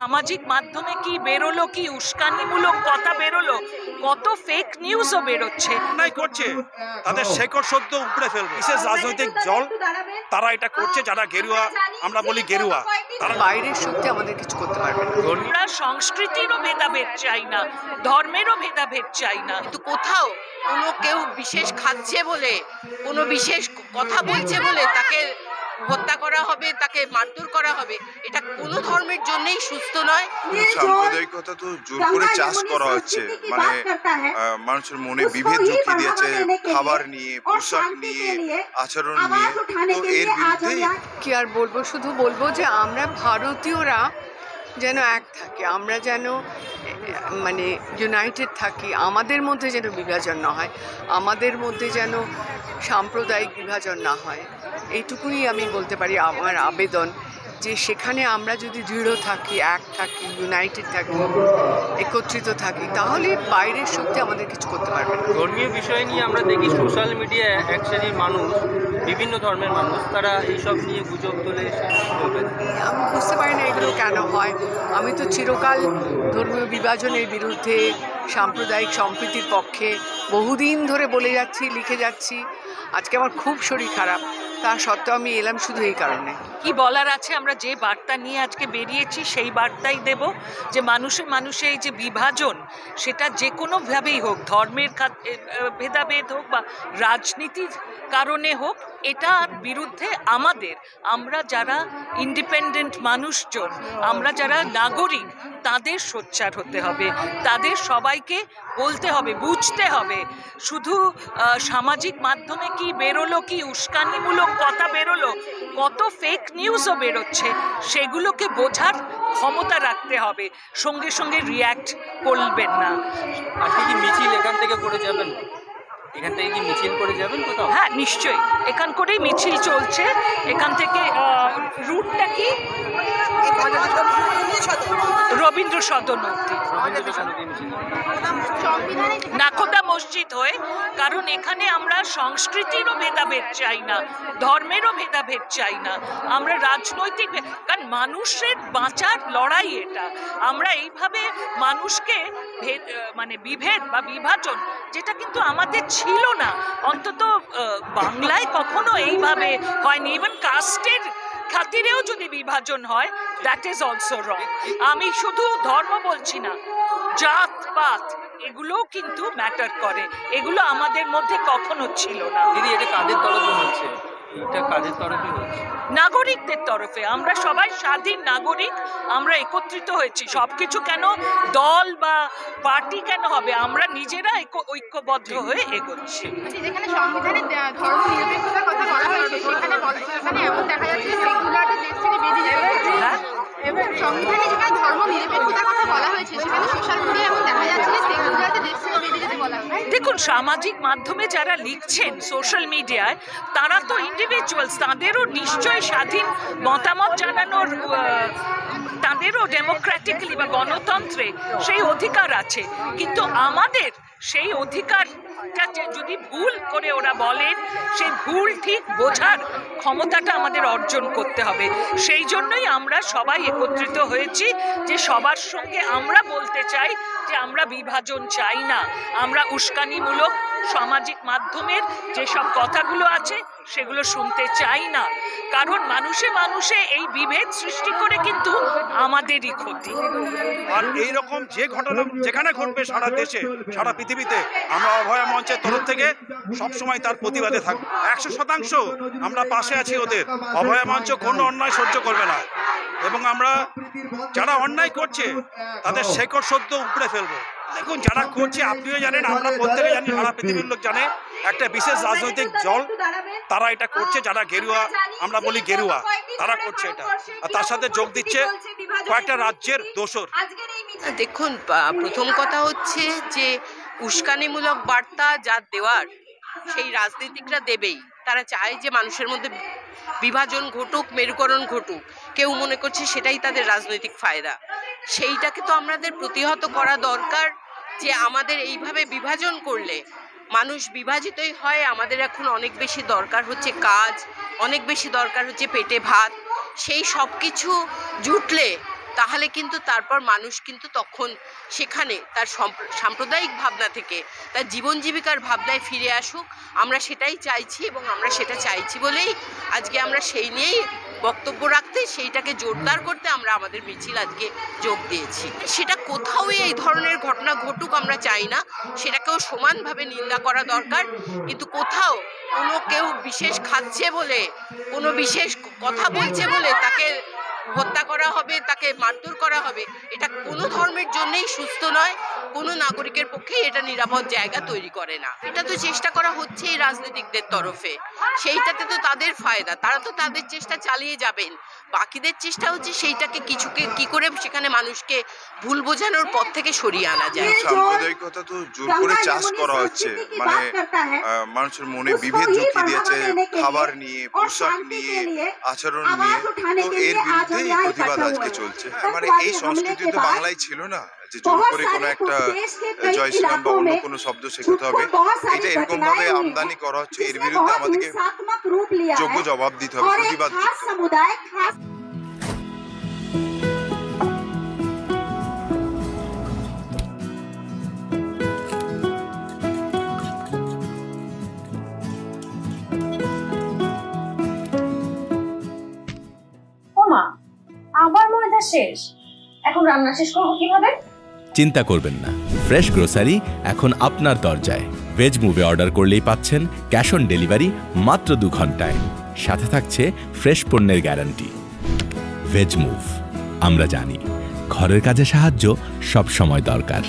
সামাজিক মাধ্যমে কি বেরোলো, কি উস্কানিমূলক কথা বেরোলো, কত ফেক নিউজও বেরোচ্ছে। নাই করছে তাদের শেকড় সদ্য উপড়ে ফেলবে। বিশেষ রাজনৈতিক দল তারা এটা করছে, যারা গেরুয়া, আমরা বলি গেরুয়া, তারা বাইরের শক্তি আমাদের কিছু করতে পারবে না। আমরা সংস্কৃতিরও ভেদাভেদ চাই না, ধর্মেরও ভেদাভেদ চাই না। কিন্তু কোথাও কোনো কেউ বিশেষ খাচ্ছে বলে, কোনো বিশেষ কথা বলছে বলে তাকে হত্যা করা হবে, তাকে মারধর করা হবে, এটা কোনো ধর্মের জন্যই সুস্থ নয়। সাম্প্রদায়িকতা তো জোর করে চাষ করা হচ্ছে, মানে মানুষের মনে বিভেদ ঢুকিয়ে দিয়েছে, খাবার নিয়ে, পোশাক নিয়ে, আচরণ নিয়ে। তো এর বিরুদ্ধে কি আর বলবো, শুধু বলবো যে আমরা ভারতীয়রা যেন এক থাকি, আমরা যেন মানে ইউনাইটেড থাকি, আমাদের মধ্যে যেন বিভাজন না হয়, আমাদের মধ্যে যেন সাম্প্রদায়িক বিভাজন না হয়। এইটুকুই আমি বলতে পারি আমার আবেদন, যে সেখানে আমরা যদি দৃঢ় থাকি, এক থাকি, ইউনাইটেড থাকি, একত্রিত থাকি, তাহলে বাইরের শক্তি আমাদের কিছু করতে পারবে না। ধর্মীয় বিষয় নিয়ে আমরা দেখি সোশ্যাল মিডিয়ায় এক শ্রেণীর মানুষ, বিভিন্ন ধর্মের মানুষ, তারা এইসব নিয়ে গুজব তোলে। আমি বুঝতে পারি না এগুলো কেন হয়। আমি তো চিরকাল ধর্মীয় বিভাজনের বিরুদ্ধে, সাম্প্রদায়িক সম্প্রীতির পক্ষে বহুদিন ধরে বলে যাচ্ছি, লিখে যাচ্ছি। আজকে আমার খুব শরীর খারাপ, তা সত্ত্বেও আমি এলাম শুধু এই কারণে। কি বলার আছে, আমরা যে বার্তা নিয়ে আজকে বেরিয়েছি সেই বার্তাই দেব, যে মানুষে মানুষে এই যে বিভাজন, সেটা যে কোনোভাবেই হোক, ধর্মের ভেদাভেদ হোক বা রাজনীতির কারণে হোক, এটার বিরুদ্ধে আমরা যারা ইন্ডিপেন্ডেন্ট মানুষজন, আমরা যারা নাগরিক, তাদের সোচ্চার হতে হবে, তাদের সবাইকে বলতে হবে, বুঝতে হবে। শুধু সামাজিক মাধ্যমে কি বেরোলো, কি উস্কানিমূলক কথা বেরোলো, কত ফেক নিউজও বেরোচ্ছে, সেগুলোকে বোঝার ক্ষমতা রাখতে হবে, সঙ্গে সঙ্গে রিয়্যাক্ট করবেন না। আজকে কি মিছিল এখান থেকে করে যাবেন? এখান থেকে কি মিছিল করে যাবেন কোথাও? হ্যাঁ, নিশ্চয়ই এখান করেই মিছিল চলছে। এখান থেকে রুটটা কি রবীন্দ্র সদন অবধি, নাখোদা মসজিদ হয়ে। কারণ এখানে আমরা সংস্কৃতিরও ভেদাভেদ চাই না, ধর্মেরও ভেদাভেদ চাই না, আমরা রাজনৈতিক, কারণ মানুষের বাঁচার লড়াই এটা। আমরা এইভাবে মানুষকে মানে বিভেদ বা বিভাজন, যেটা কিন্তু আমাদের ছিল না, অন্তত বাংলায় কখনো এইভাবে হয়নি। ইভেন কাস্টের খাতিরেও যদি বিভাজন হয়, দ্যাট ইজ অলসো রং। আমি শুধু ধর্ম বলছি না, জাত পাত এগুলোও কিন্তু ম্যাটার করে, এগুলো আমাদের মধ্যে কখনো ছিল না। দিদি, এটা কাদের তরফে হচ্ছে? এটা কাদের তরফে হচ্ছে? নাগরিকদের তরফে। আমরা সবাই স্বাধীন নাগরিক, আমরা একত্রিত হয়েছি। সবকিছু কেন দল বা পার্টি কেন হবে, আমরা নিজেরা ঐক্যবদ্ধ হয়ে এগোচ্ছি। যেখানে সংবিধানে ধর্ম নিরপেক্ষতার কথা বলা হয়েছে, সেখানে এমন দেখা যাচ্ছে সেকুলার দেশ থেকে বেরিয়ে যাবে। হ্যাঁ, এবং সংবিধানে যেখানে ধর্ম নিরপেক্ষতার কথা বলা হয়েছে, সেখানে সোশ্যাল মিডিয়ায় এমন দেখা যাচ্ছে যে সেকুলার দেশ থেকে বেরিয়ে যেতে বলা হয়। দেখুন, সামাজিক মাধ্যমে যারা লিখছেন সোশ্যাল মিডিয়ায়, তারা তো ইন্ডিভিজুয়ালস, তাদেরও নিশ্চয়ই স্বাধীন মতামত জানানোর, তাদেরও ডেমোক্রেটিক্যালি বা গণতন্ত্রে সেই অধিকার আছে। কিন্তু আমাদের সেই অধিকারটা যদি ভুল করে ওরা বলেন, সেই ভুল ঠিক বোঝার ক্ষমতাটা আমাদের অর্জন করতে হবে। সেই জন্যই আমরা সবাই একত্রিত হয়েছি, যে সবার সঙ্গে আমরা বলতে চাই যে আমরা বিভাজন চাই না, আমরা উস্কানিমূলক সামাজিক মাধ্যমের যেসব কথাগুলো আছে সেগুলো শুনতে চাই না। কারণ মানুষে মানুষে এই বিভেদ সৃষ্টি করে কিন্তু আমাদেরই ক্ষতি। আর এইরকম যে ঘটনা যেখানে ঘটবে সারা দেশে, সারা পৃথিবীতে, আমরা অভয়া মঞ্চের তরফ থেকে সবসময় তার প্রতিবাদে থাকবো। 100% আমরা পাশে আছি ওদের। অভয়া মঞ্চ কোনো অন্যায় সহ্য করবে না, এবং আমরা যারা অন্যায় করছে তাদের শেকড় সদ্য উপড়ে ফেলবো। দেখুন, যারা করছে আপনিও জানেন, আমরা প্রত্যেকে জানি, সারা পৃথিবীর লোক জানে, একটা বিশেষ রাজনৈতিক দল তারা এটা করছে, যারা গেরুয়া, আমরা বলি গেরুয়া, তারা করছে এটা। আর তার সাথে যোগ দিচ্ছে কয়েকটা রাজ্যের দোসর। দেখুন, প্রথম কথা হচ্ছে যে উস্কানিমূলক বার্তা যা দেওয়ার, সেই রাজনীতিকরা দেবেই। তারা চায় যে মানুষের মধ্যে বিভাজন ঘটুক, মেরুকরণ ঘটুক। কেউ মনে করছে সেটাই তাদের রাজনৈতিক ফায়দা। সেইটাকে তো আমাদের প্রতিহত করা দরকার, যে আমাদের এইভাবে বিভাজন করলে মানুষ বিভাজিতই হয়। আমাদের এখন অনেক বেশি দরকার হচ্ছে কাজ, অনেক বেশি দরকার হচ্ছে পেটে ভাত। সেই সব কিছু জুটলে তাহলে কিন্তু তারপর মানুষ কিন্তু তখন সেখানে তার সাম্প্রদায়িক ভাবনা থেকে তার জীবন জীবিকার ভাবনায় ফিরে আসুক। আমরা সেটাই চাইছি এবং আমরা সেটা চাইছি বলেই আজকে আমরা সেই নিয়েই বক্তব্য রাখতে, সেইটাকে জোরদার করতে আমরা আমাদের মিছিল আজকে যোগ দিয়েছি। সেটা কোথাও এই ধরনের ঘটনা ঘটুক আমরা চাই না, সেটাকেও সমানভাবে নিন্দা করা দরকার। কিন্তু কোথাও কেউ বিশেষ খাচ্ছে বলে, কোনো বিশেষ কথা বলছে বলে তাকে হত্যা করা হবে, তাকে মারধর করা হবে, এটা কোনো ধর্মের জন্যই সুস্থ নয়, কোনো নাগরিকের পক্ষেই এটা নিরাপদ জায়গা তৈরি করে না। এটা তো চেষ্টা করা হচ্ছে এই রাজনীতিকদের তরফে, সেইটাতে তো তাদের ফায়দা, তারা তো তাদের চেষ্টা চালিয়ে যাবেন। বাকিদের চেষ্টা হচ্ছে সেইটাকে কি করে সেখানে মানুষকে ভুল বোঝানোর পথ থেকে সরিয়ে আনা যায়। সাম্প্রদায়িকতা তো জোর করে চাষ করা হচ্ছে, মানে মানুষের মনে বিভেদ ঢুকিয়ে দিয়েছে, খাবার নিয়ে, পোশাক নিয়ে, আচরণ নিয়ে। তো এর বিরুদ্ধেই প্রতিবাদ আজকে চলছে। মানে এই সংস্কৃতি তো বাংলায় ছিল না যে জোর করে কোনো একটা জয় শ্রীরাম বা অন্য কোনো শব্দ শেখাতে হবে। এটা এরকম ভাবে আমদানি করা হচ্ছে, এর বিরুদ্ধে আমাদেরকে যোগ্য জবাব দিতে হবে, প্রতিবাদ করতে হবে। ওমা, আবার ময়দা শেষ, এখন রান্না শেষ করবো কিভাবে? চিন্তা করবেন না, ফ্রেশ গ্রোসারি এখন আপনার দরজায়। ভেজ মুভে অর্ডার করলেই পাচ্ছেন ক্যাশ অন ডেলিভারি মাত্র 2 ঘন্টায়, সাথে থাকছে ফ্রেশ পণ্যের গ্যারান্টি। ভেজ মুভ, আমরা জানি ঘরের কাজে সাহায্য সব সময় দরকার।